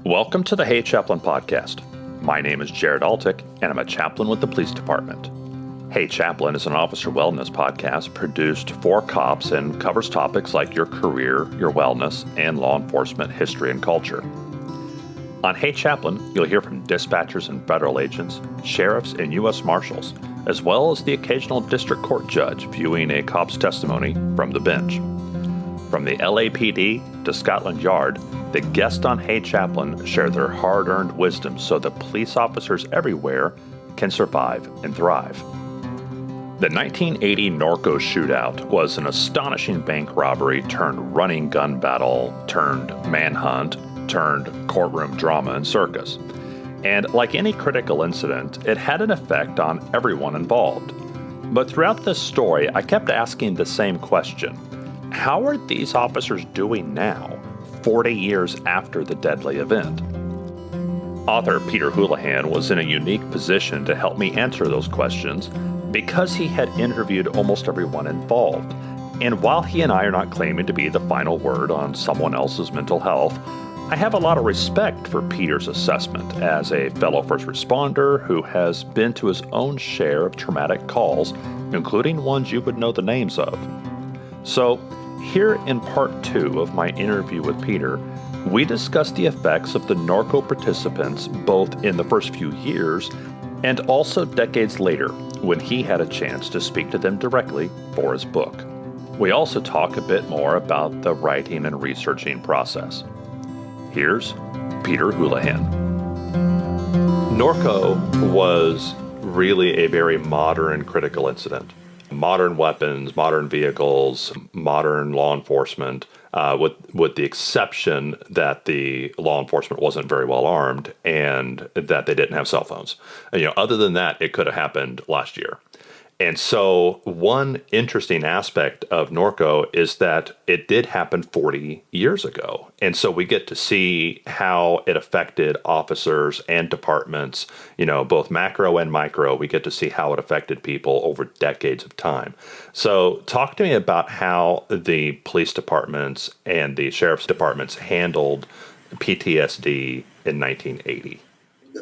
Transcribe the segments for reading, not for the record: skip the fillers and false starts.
Welcome to the Hey Chaplain podcast. My name is Jared Altick, and I'm a chaplain with the police department. Hey Chaplain is an officer wellness podcast produced for cops and covers topics like your career, your wellness, and law enforcement history and culture. On Hey Chaplain, you'll hear from dispatchers and federal agents, sheriffs and U.S. Marshals, as well as the occasional district court judge viewing a cop's testimony from the bench. From the LAPD to Scotland Yard, the guests on Hey Chaplain share their hard-earned wisdom so that police officers everywhere can survive and thrive. The 1980 Norco Shootout was an astonishing bank robbery turned running gun battle turned manhunt turned courtroom drama and circus. And like any critical incident, it had an effect on everyone involved. But throughout this story, I kept asking the same question. How are these officers doing now, 40 years after the deadly event? Author Peter Houlahan was in a unique position to help me answer those questions because he had interviewed almost everyone involved. And while he and I are not claiming to be the final word on someone else's mental health, I have a lot of respect for Peter's assessment as a fellow first responder who has been to his own share of traumatic calls, including ones you would know the names of. So, here in part 2 of my interview with Peter, we discuss the effects of the Norco participants both in the first few years and also decades later when he had a chance to speak to them directly for his book. We also talk a bit more about the writing and researching process. Here's Peter Houlahan. Norco was really a very modern critical incident. Modern weapons, modern vehicles, modern law enforcement, with the exception that the law enforcement wasn't very well armed and that they didn't have cell phones. Other than that, it could have happened last year. And so one interesting aspect of Norco is that it did happen 40 years ago. And so we get to see how it affected officers and departments, both macro and micro. We get to see how it affected people over decades of time. So talk to me about how the police departments and the sheriff's departments handled PTSD in 1980.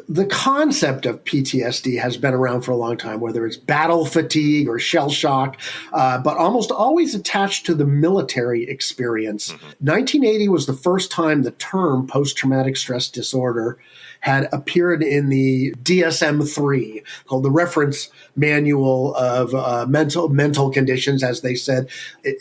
The concept of PTSD has been around for a long time, whether it's battle fatigue or shell shock, but almost always attached to the military experience. 1980 was the first time the term post-traumatic stress disorder had appeared in the DSM-3, called the Reference Manual of mental conditions, as they said,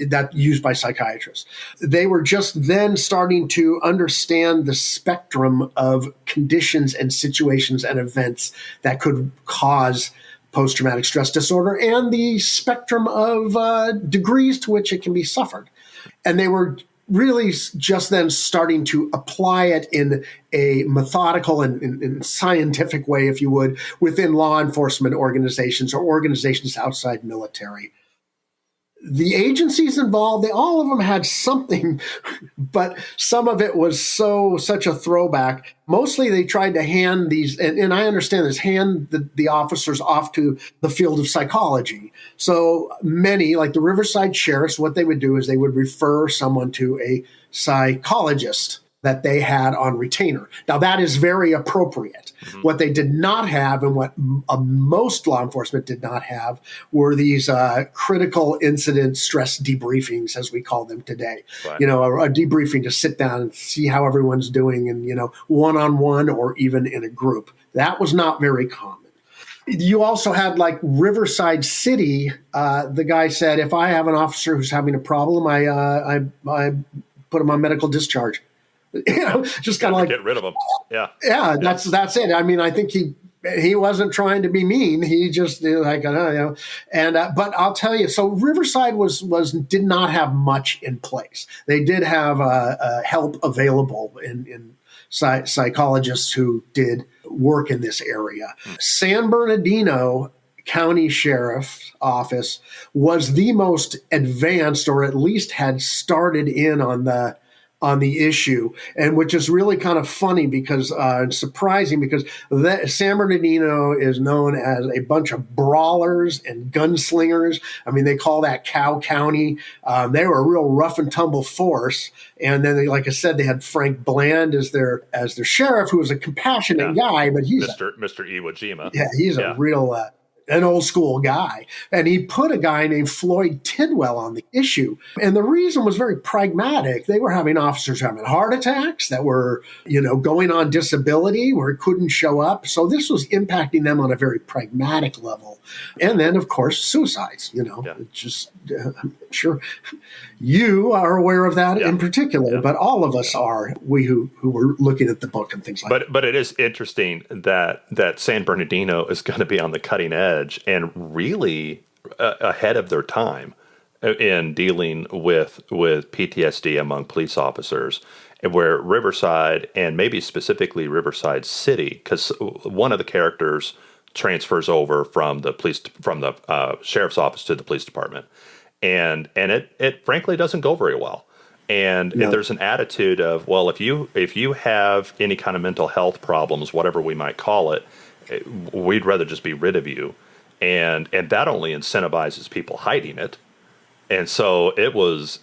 that used by psychiatrists. They were just then starting to understand the spectrum of conditions and situations and events that could cause post-traumatic stress disorder and the spectrum of degrees to which it can be suffered. And they were really just then starting to apply it in a methodical and scientific way, if you would, within law enforcement organizations or organizations outside military. The agencies involved, all of them had something, but some of it was such a throwback. Mostly they tried to hand these, and I understand this, hand the officers off to the field of psychology. So many, like the Riverside sheriffs, what they would do is they would refer someone to a psychologist that they had on retainer. Now, that is very appropriate. Mm-hmm. What they did not have, and what most law enforcement did not have, were these critical incident stress debriefings, as we call them today. Right. A debriefing to sit down and see how everyone's doing, and, one-on-one or even in a group. That was not very common. You also had, like, Riverside City. The guy said, if I have an officer who's having a problem, I put him on medical discharge. Just kind of like get rid of them. Yeah. That's it. I mean, I think he wasn't trying to be mean. He just And but I'll tell you. So Riverside did not have much in place. They did have help available in psychologists who did work in this area. San Bernardino County Sheriff's Office was the most advanced, or at least had started in on the on the issue, and which is really kind of funny because and surprising because San Bernardino is known as a bunch of brawlers and gunslingers. I mean, they call that Cow County. They were a real rough and tumble force. And then, like I said, they had Frank Bland as their sheriff, who was a compassionate guy, but he's Mr. Iwo Jima. Yeah, he's a real an old school guy. And he put a guy named Floyd Tidwell on the issue. And the reason was very pragmatic. They were having officers having heart attacks that were, going on disability where it couldn't show up. So this was impacting them on a very pragmatic level. And then, of course, suicides, It's just, I'm sure you are aware of that in particular, but all of us are, we who were looking at the book and things like that. But it is interesting that San Bernardino is going to be on the cutting edge and really ahead of their time in dealing with PTSD among police officers, where Riverside, and maybe specifically Riverside City, because one of the characters transfers over from the sheriff's office to the police department, and it frankly doesn't go very well. And there's an attitude of, well, if you have any kind of mental health problems, whatever we might call it, we'd rather just be rid of you. And that only incentivizes people hiding it. And so it was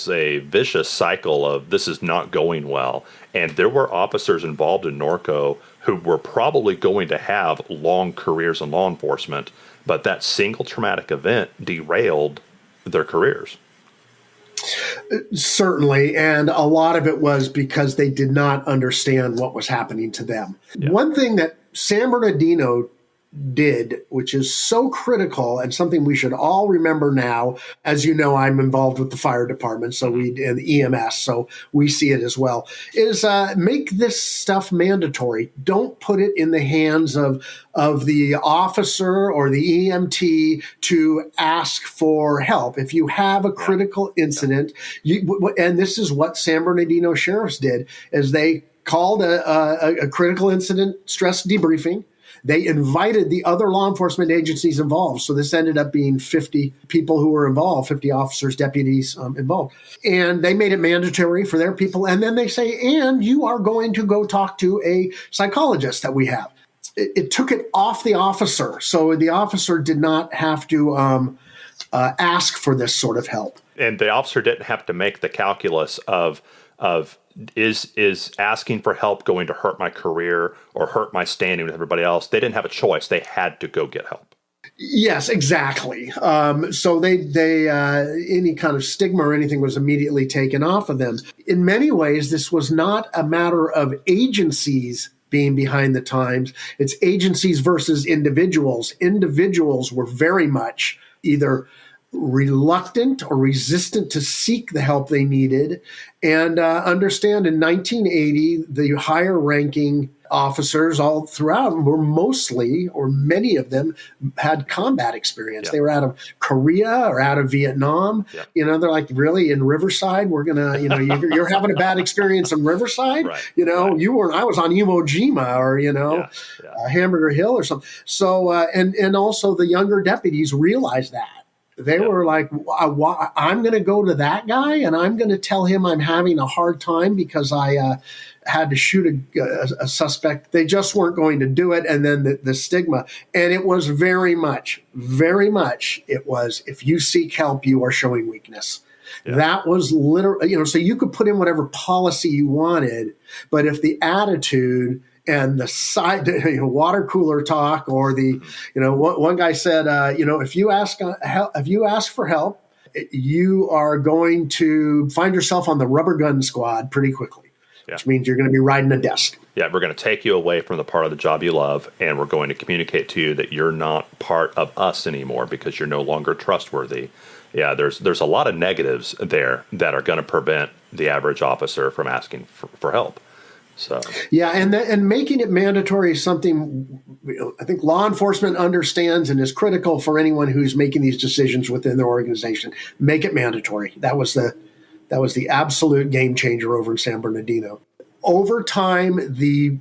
a vicious cycle of this is not going well. And there were officers involved in Norco who were probably going to have long careers in law enforcement, but that single traumatic event derailed their careers. Certainly. And a lot of it was because they did not understand what was happening to them. Yeah. One thing that San Bernardino did, which is so critical and something we should all remember now. As you know, I'm involved with the fire department, and the EMS, so we see it as well, is make this stuff mandatory. Don't put it in the hands of the officer or the EMT to ask for help. If you have a critical incident, and this is what San Bernardino sheriffs did, is they called a critical incident stress debriefing. They invited the other law enforcement agencies involved. So this ended up being 50 people who were involved, 50 officers, deputies involved. And they made it mandatory for their people. And then they say, and you are going to go talk to a psychologist that we have. It took it off the officer. So the officer did not have to ask for this sort of help. And the officer didn't have to make the calculus of is asking for help going to hurt my career or hurt my standing with everybody else? They didn't have a choice. They had to go get help. Yes, exactly. So they any kind of stigma or anything was immediately taken off of them. In many ways, this was not a matter of agencies being behind the times. It's agencies versus individuals. Individuals were very much either reluctant or resistant to seek the help they needed. And understand in 1980, the higher ranking officers all throughout were mostly, or many of them, had combat experience. They were out of Korea or out of Vietnam. They're like, really, in Riverside, we're going to, you're having a bad experience in Riverside? Right. You weren't, I was on Iwo Jima or, Hamburger Hill or something. So, and also the younger deputies realized that. They were like, I'm going to go to that guy and I'm going to tell him I'm having a hard time because I had to shoot a suspect. They just weren't going to do it. And then the stigma. And it was very much, it was, if you seek help, you are showing weakness. Yeah. That was literally, so you could put in whatever policy you wanted, but if the attitude and the side, water cooler talk, or the, one guy said, if you ask for help, you are going to find yourself on the rubber gun squad pretty quickly, which means you're going to be riding a desk. Yeah, we're going to take you away from the part of the job you love, and we're going to communicate to you that you're not part of us anymore because you're no longer trustworthy. Yeah, there's a lot of negatives there that are going to prevent the average officer from asking for help. So and making it mandatory is something I think law enforcement understands and is critical for anyone who's making these decisions within their organization. Make it mandatory. That was the absolute game changer over in San Bernardino. Over time, the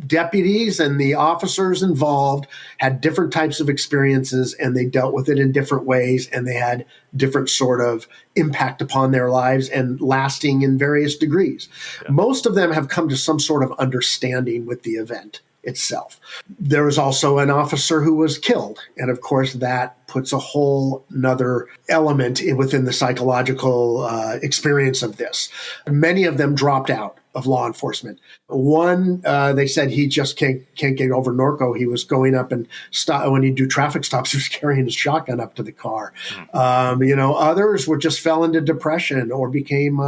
deputies and the officers involved had different types of experiences, and they dealt with it in different ways, and they had different sort of impact upon their lives and lasting in various degrees. Yeah. Most of them have come to some sort of understanding with the event itself. There was also an officer who was killed. And of course, that puts a whole nother element within the psychological experience of this. Many of them dropped out of law enforcement. One, they said he just can't get over Norco. He was going up and when he'd do traffic stops, he was carrying his shotgun up to the car. Others were just fell into depression or became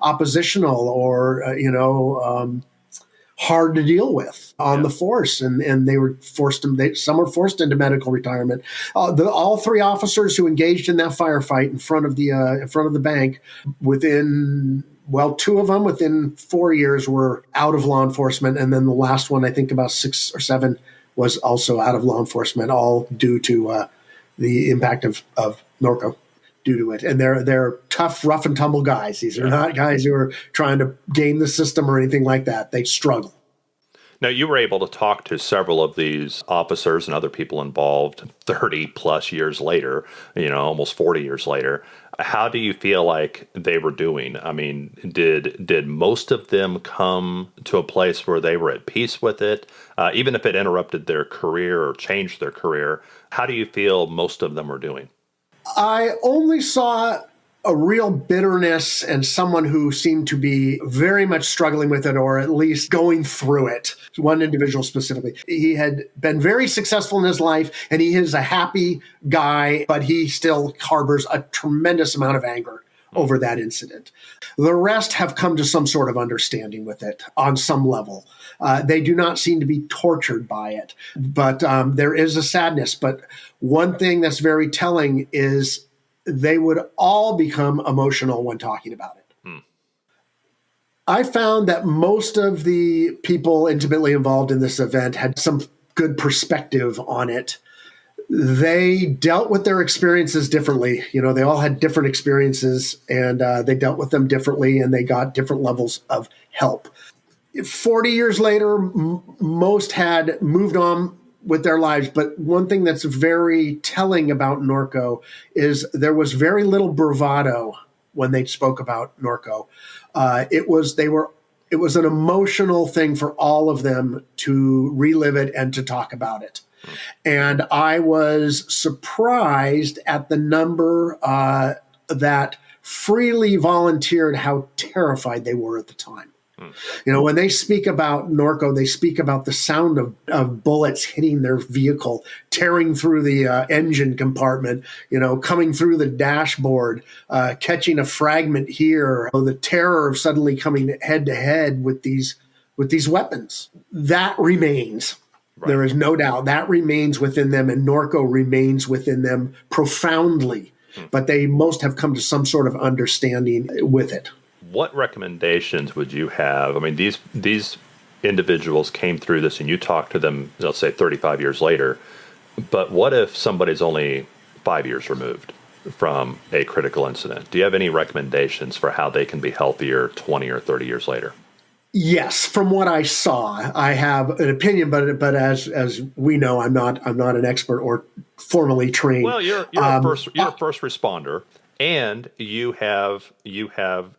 oppositional or, hard to deal with on the force, and they were forced. Some were forced into medical retirement. All three officers who engaged in that firefight in front of the bank, two of them within 4 years were out of law enforcement, and then the last one, I think about 6 or 7, was also out of law enforcement, all due to the impact of Norco. Due to it. And they're tough, rough and tumble guys. These are not guys who are trying to game the system or anything like that. They struggle. Now, you were able to talk to several of these officers and other people involved 30 plus years later, almost 40 years later. How do you feel like they were doing? I mean, did most of them come to a place where they were at peace with it, even if it interrupted their career or changed their career? How do you feel most of them were doing? I only saw a real bitterness and someone who seemed to be very much struggling with it, or at least going through it. One individual specifically. He had been very successful in his life, and he is a happy guy, but he still harbors a tremendous amount of anger over that incident. The rest have come to some sort of understanding with it on some level. They do not seem to be tortured by it, but there is a sadness. But one thing that's very telling is they would all become emotional when talking about it. I found that most of the people intimately involved in this event had some good perspective on it. They dealt with their experiences differently. They all had different experiences, and they dealt with them differently, and they got different levels of help. 40 years later, most had moved on with their lives. But one thing that's very telling about Norco is there was very little bravado when they spoke about Norco. It was an emotional thing for all of them to relive it and to talk about it. And I was surprised at the number that freely volunteered how terrified they were at the time. When they speak about Norco, they speak about the sound of bullets hitting their vehicle, tearing through the engine compartment, coming through the dashboard, catching a fragment here, the terror of suddenly coming head to head with these weapons. That remains. Right. There is no doubt that remains within them, and Norco remains within them profoundly. But they most have come to some sort of understanding with it. What recommendations would you have? I mean, these individuals came through this, and you talked to them, let's say 35 years later. But what if somebody's only 5 years removed from a critical incident? Do you have any recommendations for how they can be healthier 20 or 30 years later? Yes, from what I saw, I have an opinion, but as we know, I'm not an expert or formally trained. Well, you're a first responder. And you have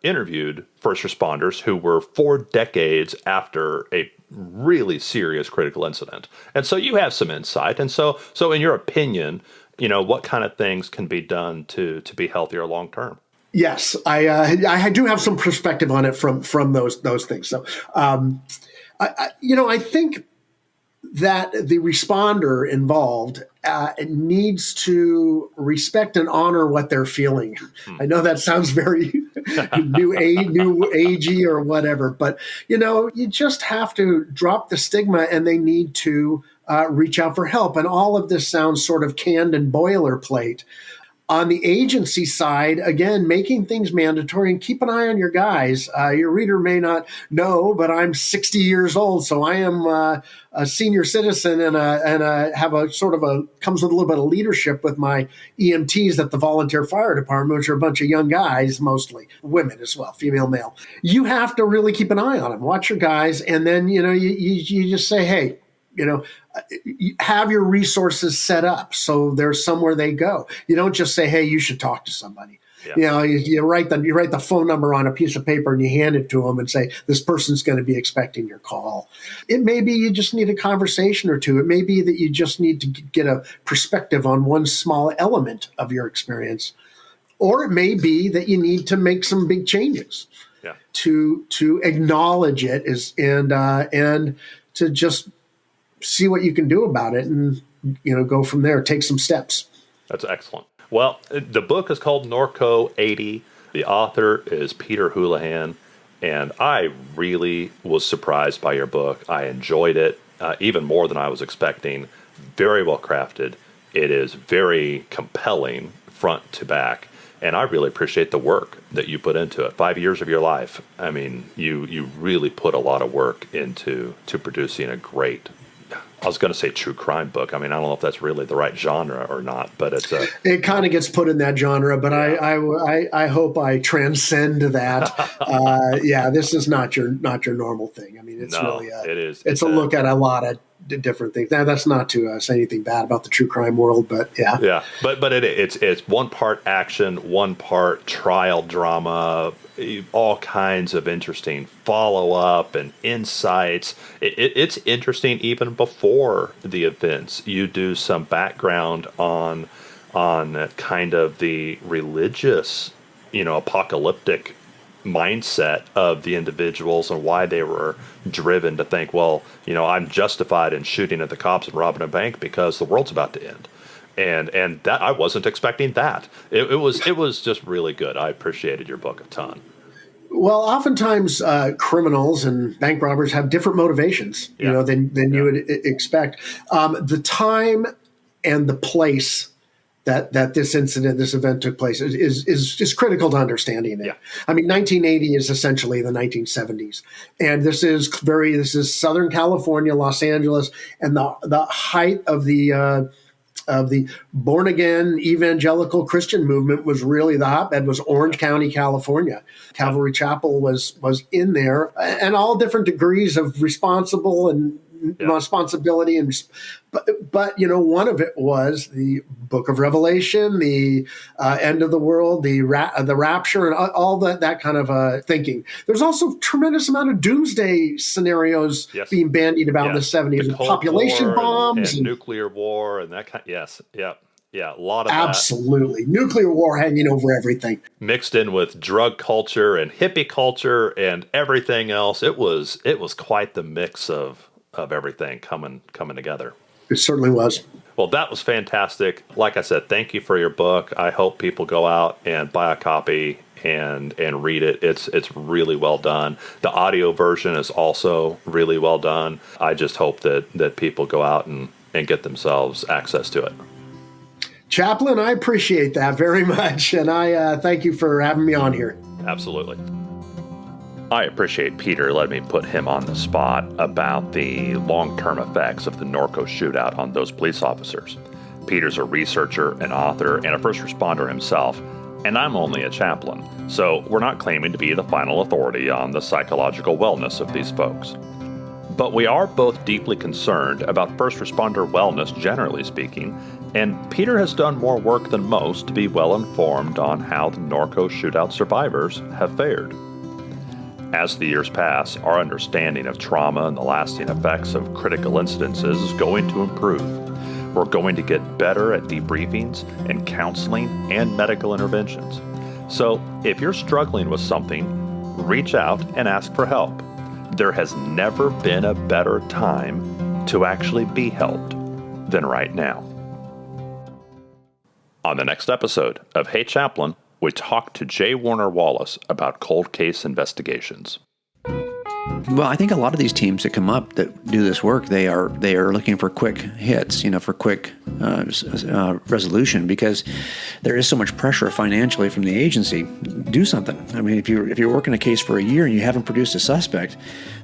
interviewed first responders who were 4 decades after a really serious critical incident. And so you have some insight. And so in your opinion, what kind of things can be done to be healthier long term? Yes, I do have some perspective on it from those things. So, I think that the responder involved needs to respect and honor what they're feeling. I know that sounds very new agey or whatever, but you just have to drop the stigma, and they need to reach out for help. And all of this sounds sort of canned and boilerplate. On the agency side, again, making things mandatory and keep an eye on your guys. Your reader may not know, but I'm 60 years old, so I am a senior citizen and have a sort of comes with a little bit of leadership with my EMTs at the volunteer fire department, which are a bunch of young guys, mostly women as well, female, male. You have to really keep an eye on them, watch your guys, and then you just say, hey, have your resources set up so there's somewhere they go. You don't just say, hey, you should talk to somebody. Yeah. You write the phone number on a piece of paper and you hand it to them and say, this person's going to be expecting your call. It may be you just need a conversation or two. It may be that you just need to get a perspective on one small element of your experience. Or it may be that you need to make some big changes to acknowledge it and to just see what you can do about it and, go from there, take some steps. That's excellent. Well, the book is called Norco 80. The author is Peter Houlahan, and I really was surprised by your book. I enjoyed it even more than I was expecting. Very well crafted. It is very compelling front to back, and I really appreciate the work that you put into it. 5 years of your life. I mean, you really put a lot of work into producing a great, I was going to say true crime book. I mean, I don't know if that's really the right genre or not, but it kind of gets put in that genre, but yeah. I hope I transcend that. This is not your normal thing. I mean, it's it's a look at a lot of different things. Now, that's not to say anything bad about the true crime world, but yeah. But it's one part action, one part trial drama, all kinds of interesting follow-up and insights. It's interesting even before the events. You do some background on kind of the religious, apocalyptic mindset of the individuals and why they were driven to think, well, I'm justified in shooting at the cops and robbing a bank because the world's about to end. And that I wasn't expecting that. It was just really good. I appreciated your book a ton. Well, oftentimes criminals and bank robbers have different motivations, than you would expect. The time and the place that this event took place is critical to understanding it. Yeah. I mean, 1980 is essentially the 1970s, and this is Southern California, Los Angeles, and the height of the born again evangelical Christian movement was really the hotbed was Orange County, California. Calvary Chapel was in there, and all different degrees of responsibility but one of it was the Book of Revelation, the end of the world, the rapture, and all that kind of thinking. There's also a tremendous amount of doomsday scenarios being bandied about in the 70s, population bombs and nuclear war and that kind. Yes, yeah, a lot of absolutely that. Nuclear war hanging over everything, mixed in with drug culture and hippie culture and everything else. It was quite the mix of everything coming together. It certainly was. Well, that was fantastic. Like I said, thank you for your book. I hope people go out and buy a copy and read it. It's really well done. The audio version is also really well done. I just hope that people go out and get themselves access to it. Chaplain, I appreciate that very much, and I thank you for having me on here. Absolutely. I appreciate Peter letting me put him on the spot about the long-term effects of the Norco Shootout on those police officers. Peter's a researcher, an author, and a first responder himself, and I'm only a chaplain, so we're not claiming to be the final authority on the psychological wellness of these folks. But we are both deeply concerned about first responder wellness generally speaking, and Peter has done more work than most to be well informed on how the Norco Shootout survivors have fared. As the years pass, our understanding of trauma and the lasting effects of critical incidences is going to improve. We're going to get better at debriefings and counseling and medical interventions. So if you're struggling with something, reach out and ask for help. There has never been a better time to actually be helped than right now. On the next episode of Hey Chaplain, we talk to J. Warner Wallace about cold case investigations. Well, I think a lot of these teams that come up that do this work, they are looking for quick hits, for quick resolution, because there is so much pressure financially from the agency. Do something. I mean, if you're working a case for a year and you haven't produced a suspect,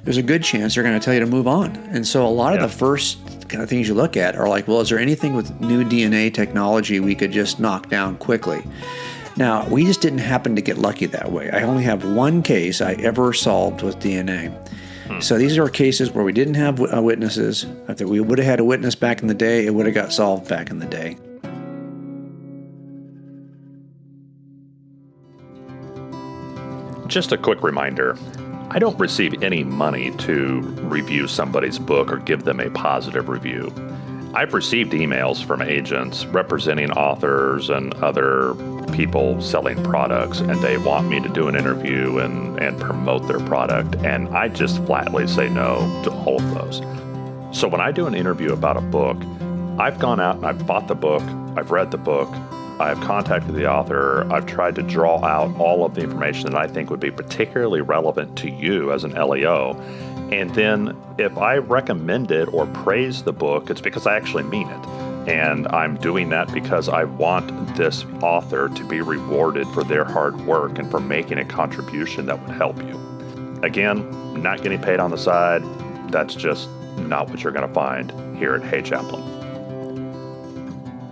there's a good chance they're going to tell you to move on. And so a lot of the first kind of things you look at are like, well, is there anything with new DNA technology we could just knock down quickly? Now, we just didn't happen to get lucky that way. I only have one case I ever solved with DNA. So these are cases where we didn't have witnesses. If we would have had a witness back in the day, it would have got solved back in the day. Just a quick reminder, I don't receive any money to review somebody's book or give them a positive review. I've received emails from agents representing authors and other people selling products, and they want me to do an interview and promote their product, and I just flatly say no to all of those. So when I do an interview about a book, I've gone out and I've bought the book, I've read the book, I've contacted the author, I've tried to draw out all of the information that I think would be particularly relevant to you as an LEO. And then if I recommend it or praise the book, it's because I actually mean it. And I'm doing that because I want this author to be rewarded for their hard work and for making a contribution that would help you. Again, not getting paid on the side, that's just not what you're going to find here at Hey Chaplain.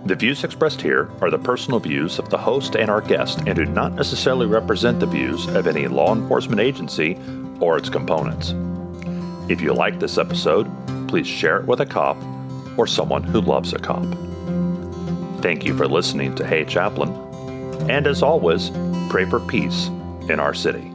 The views expressed here are the personal views of the host and our guest and do not necessarily represent the views of any law enforcement agency or its components. If you like this episode, please share it with a cop or someone who loves a cop. Thank you for listening to Hey Chaplain, and as always, pray for peace in our city.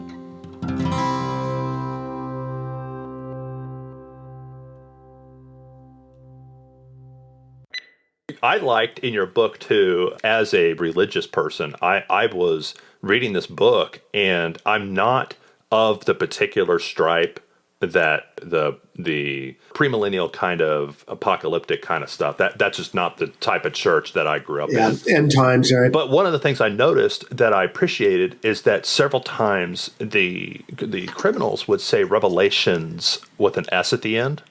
I liked in your book, too, as a religious person, I was reading this book, and I'm not of the particular stripe that the premillennial kind of apocalyptic kind of stuff. That's just not the type of church that I grew up in. End times, right? But one of the things I noticed that I appreciated is that several times the criminals would say Revelations with an S at the end.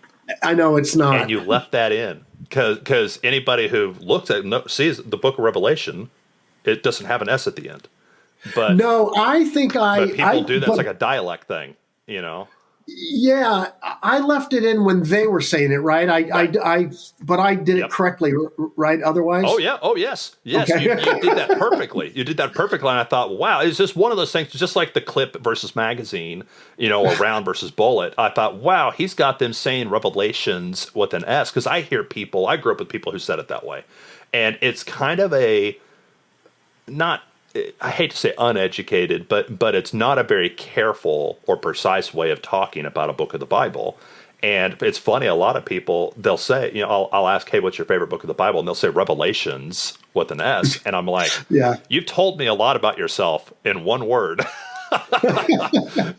I know it's not. And you left that in because anybody who looks at it sees the book of Revelation, it doesn't have an S at the end. But no, I think but people do that. It's like a dialect thing, Yeah, I left it in when they were saying it, right? But I did it correctly, right? Otherwise, oh yeah, oh yes, okay. you did that perfectly. You did that perfectly, and I thought, wow, it's just one of those things, just like the clip versus magazine, or round versus bullet. I thought, wow, he's got them saying Revelations with an S, because I grew up with people who said it that way, and it's kind of I hate to say uneducated, but it's not a very careful or precise way of talking about a book of the Bible. And it's funny, a lot of people, they'll say, I'll ask, hey, what's your favorite book of the Bible? And they'll say Revelations with an S. And I'm like, yeah, you've told me a lot about yourself in one word.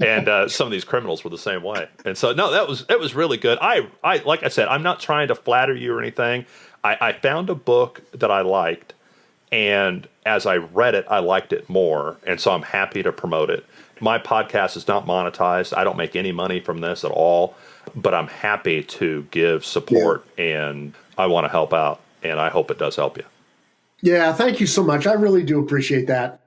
And some of these criminals were the same way. And so, no, that was really good. I like I said, I'm not trying to flatter you or anything. I found a book that I liked. And as I read it, I liked it more. And so I'm happy to promote it. My podcast is not monetized. I don't make any money from this at all. But I'm happy to give support, and I want to help out. And I hope it does help you. Yeah, thank you so much. I really do appreciate that.